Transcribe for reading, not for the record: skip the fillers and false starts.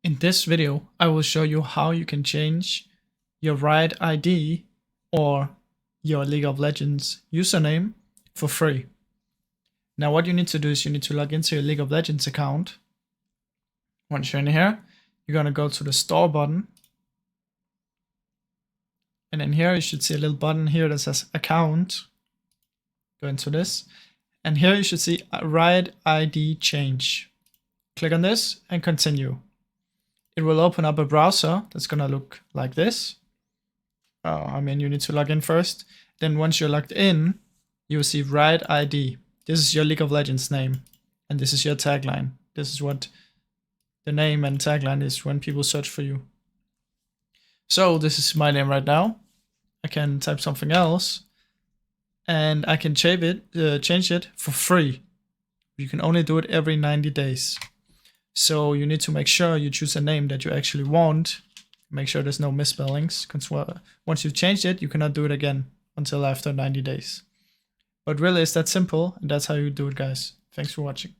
In this video, I will show you how you can change your Riot ID or your League of Legends username for free. Now what you need to do is you need to log into your League of Legends account. Once you're in here, you're going to go to the store button. And in here you should see a little button here that says account. Go into this. And here you should see Riot ID change. Click on this and continue. It will open up a browser that's going to look like this. You need to log in first. Then once you're logged in, you will see Riot ID. This is your League of Legends name. And this is your tagline. This is what the name and tagline is when people search for you. So this is my name right now. I can type something else. And I can change it for free. You can only do it every 90 days. So you need to make sure you choose a name that you actually want. Make sure there's no misspellings. Once you've changed it, you cannot do it again until after 90 days. But really, it's that simple, and that's how you do it, guys. Thanks for watching.